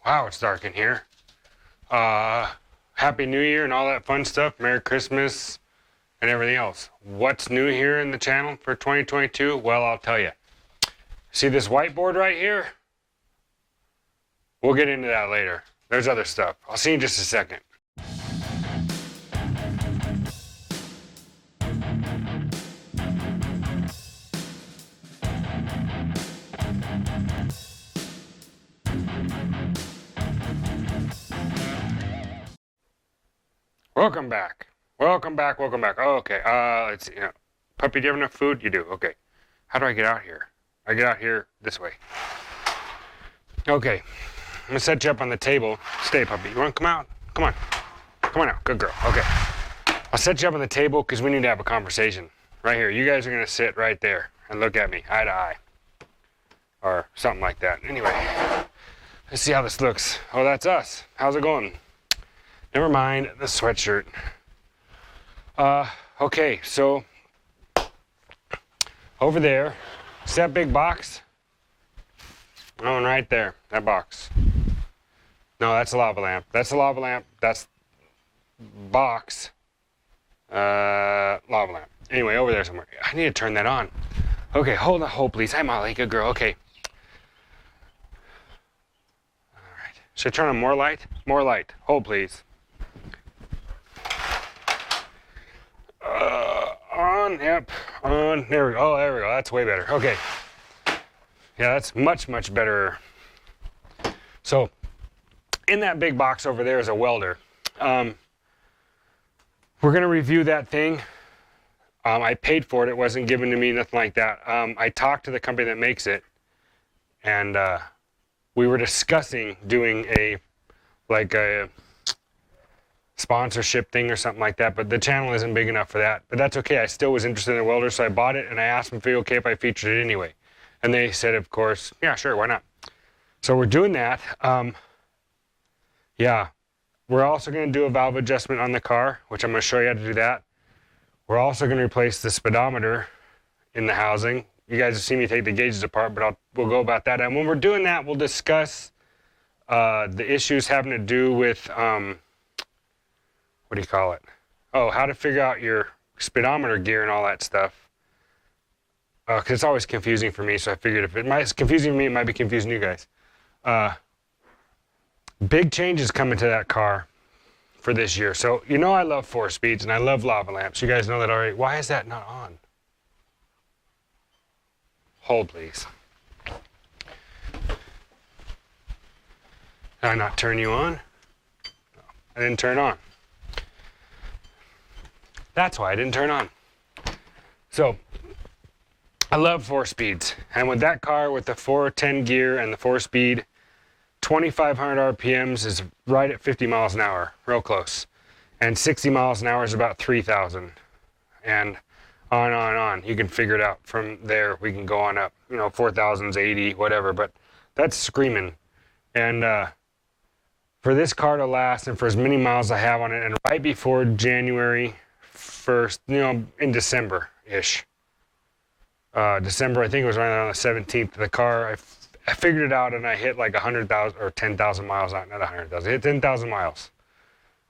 Wow, it's dark in here. Happy New Year and all that fun stuff. Merry Christmas and everything else. What's new here in the channel for 2022? Well, I'll tell you. See this whiteboard right here? We'll get into that later. There's other stuff. I'll see you in just a second. Welcome back. Welcome back. Welcome back. Oh, okay. Let's see. Puppy, do you have enough food? You do. Okay. How do I get out here? I get out here this way. Okay. I'm gonna set you up on the table. Stay, puppy. You want to come out? Come on. Come on out. Good girl. Okay. I'll set you up on the table because we need to have a conversation. Right here. You guys are gonna sit right there and look at me eye to eye. Or something like that. Anyway. Let's see how this looks. Oh, that's us. How's it going? Never mind the sweatshirt. Okay, so over there, see that big box? Oh, and right there, that box. No, that's a lava lamp. That's a lava lamp. That's box. Lava lamp. Anyway, over there somewhere. I need to turn that on. Okay, hold please. Hi, Molly. Good girl. Okay. All right. Should I turn on more light? More light. Hold, please. On, yep, on, there we go. Oh, there we go. That's way better. Okay. Yeah, that's much, much better. So, in that big box over there is a welder. We're going to review that thing. I paid for it. It wasn't given to me, nothing like that. I talked to the company that makes it, and we were discussing doing a sponsorship thing or something like that, but the channel isn't big enough for that. But that's okay. I still was interested in the welder, so I bought it, and I asked them if it would be okay if I featured it anyway. And they said, of course, yeah, sure, why not? So we're doing that. Yeah, we're also going to do a valve adjustment on the car, which I'm going to show you how to do that. We're also going to replace the speedometer in the housing. You guys have seen me take the gauges apart, but we'll go about that. And when we're doing that, we'll discuss the issues having to do with what do you call it? Oh, how to figure out your speedometer gear and all that stuff. Because it's always confusing for me, so I figured if it's confusing me, it might be confusing you guys. Big changes coming to that car for this year. So, you know I love 4-speeds and I love lava lamps. You guys know that already. Why is that not on? Hold, please. Did I not turn you on? No, I didn't turn on. That's why I didn't turn on. So, I love 4-speeds. And with that car, with the 410 gear and the 4-speed, 2,500 RPMs is right at 50 miles an hour, real close. And 60 miles an hour is about 3,000. And on. You can figure it out from there. We can go on up, 4,000's 80, whatever. But that's screaming. And for this car to last and for as many miles I have on it, and right before January 1st, in December-ish. December, I think it was right around the 17th. The car, I figured it out and I hit like 100,000 or 10,000 miles, not 100,000, I hit 10,000 miles.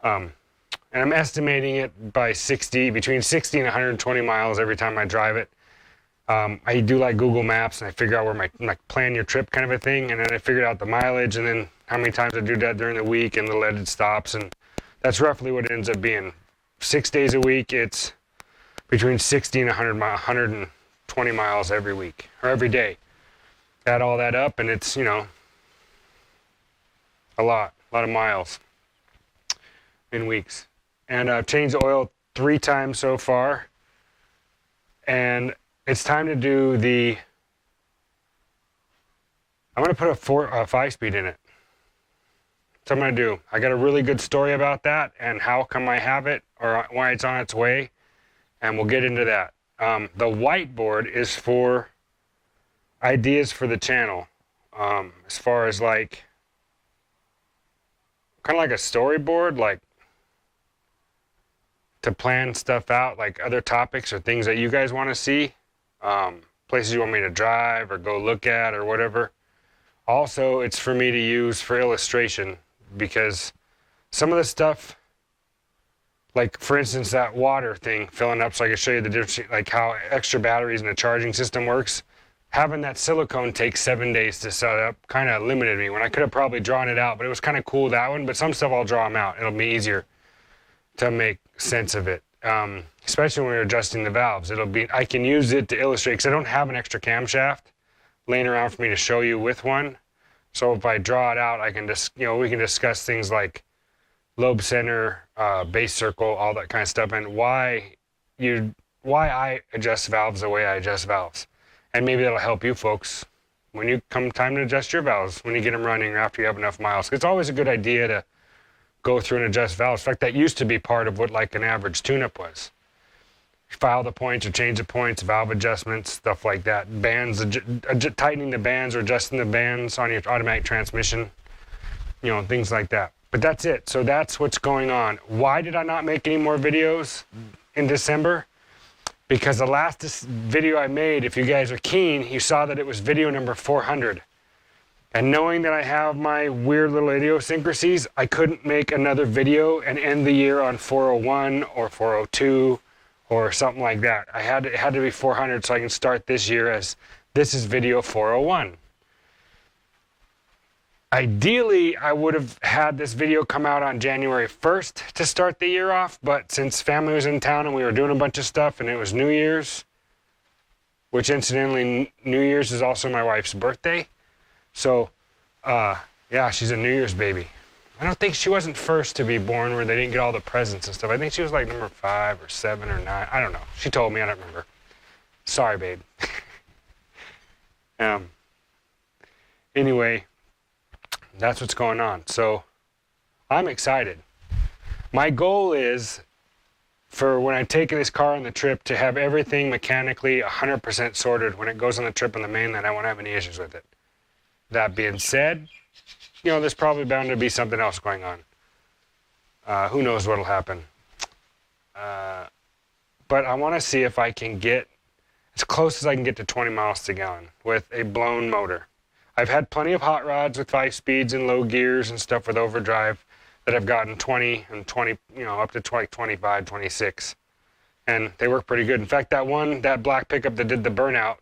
And I'm estimating it by between 60 and 120 miles every time I drive it. I do like Google Maps and I figure out where plan your trip kind of a thing. And then I figured out the mileage and then how many times I do that during the week and the leaded stops. And that's roughly what it ends up being. 6 days a week, it's between 60 and 120 miles every week or every day. Add all that up and it's, a lot of miles in weeks. And I've changed the oil 3 times so far. And it's time to do I'm going to put a 5-speed in it. So I'm going to do. I got a really good story about that and how come I have it or why it's on its way. And we'll get into that. The whiteboard is for ideas for the channel. As far as kind of like a storyboard, to plan stuff out, like other topics or things that you guys want to see. Places you want me to drive or go look at or whatever. Also, it's for me to use for illustration, because some of the stuff, like for instance, that water thing filling up, so I can show you the difference, like how extra batteries and the charging system works. Having that silicone take 7 days to set up kind of limited me, when I could have probably drawn it out, but it was kind of cool, that one. But some stuff I'll draw them out. It'll be easier to make sense of it, especially when we're adjusting the valves. I can use it to illustrate, because I don't have an extra camshaft laying around for me to show you with one. So if I draw it out, I can just, we can discuss things like lobe center, base circle, all that kind of stuff, and why I adjust valves the way I adjust valves. And maybe that'll help you folks when you come time to adjust your valves, when you get them running or after you have enough miles. It's always a good idea to go through and adjust valves. In fact, that used to be part of what like an average tune-up was. File the points or change the points, valve adjustments, stuff like that. Bands, tightening the bands or adjusting the bands on your automatic transmission, things like that. But that's it. So that's what's going on. Why did I not make any more videos in December? Because the last video I made, if you guys are keen, you saw that it was video number 400. And knowing that I have my weird little idiosyncrasies, I couldn't make another video and end the year on 401 or 402 or something like that. It had to be 400 so I can start this year as this is video 401. Ideally, I would have had this video come out on January 1st to start the year off, but since family was in town and we were doing a bunch of stuff and it was New Year's, which incidentally, New Year's is also my wife's birthday. So, yeah, she's a New Year's baby. I don't think she wasn't first to be born where they didn't get all the presents and stuff. I think she was like number 5 or 7 or 9. I don't know. She told me, I don't remember. Sorry, babe. Anyway, that's what's going on. So I'm excited. My goal is for when I take this car on the trip to have everything mechanically 100% sorted when it goes on the trip on the mainland. I won't have any issues with it. That being said, there's probably bound to be something else going on. Who knows what'll happen. But I want to see if I can get as close as I can get to 20 miles to gallon with a blown motor. I've had plenty of hot rods with 5 speeds and low gears and stuff with overdrive that have gotten 20 and 20, up to 25, 26. And they work pretty good. In fact, that black pickup that did the burnout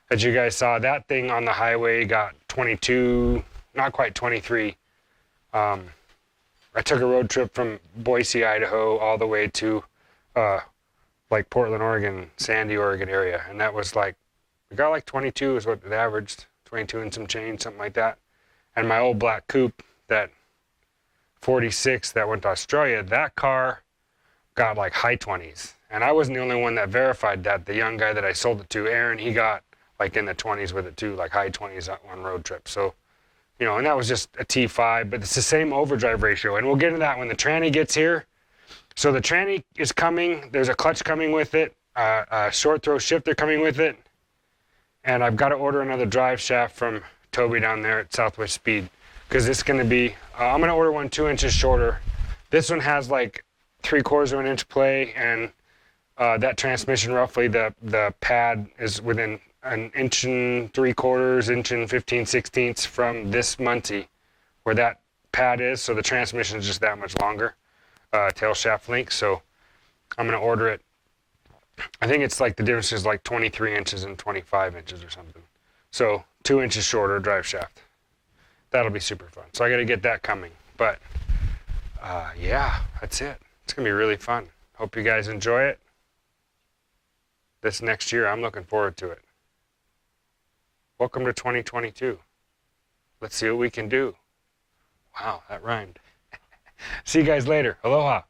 that you guys saw, that thing on the highway got 22, not quite 23. I took a road trip from Boise, Idaho, all the way to like Portland, Oregon, Sandy, Oregon area. And that was like, we got like 22 is what it averaged. 22 and some change, something like that. And my old black coupe, that 46 that went to Australia, that car got like high 20s. And I wasn't the only one that verified that. The young guy that I sold it to, Aaron, he got like in the 20s with it too, like high 20s on road trip. So, and that was just a T5, but it's the same overdrive ratio. And we'll get into that when the tranny gets here. So the tranny is coming. There's a clutch coming with it, a short throw shifter coming with it. And I've got to order another drive shaft from Toby down there at Southwest Speed, because it's going to be, I'm going to order one 2 inches shorter. This one has like 3/4 of an inch play, and that transmission, roughly the pad is within an 1 3/4, 15/16 from this Muncie where that pad is. So the transmission is just that much longer, tail shaft length. So I'm going to order it. I think it's like the difference is like 23 inches and 25 inches or something. So 2 inches shorter drive shaft. That'll be super fun. So I got to get that coming. But yeah, that's it. It's going to be really fun. Hope you guys enjoy it. This next year, I'm looking forward to it. Welcome to 2022. Let's see what we can do. Wow, that rhymed. See you guys later. Aloha.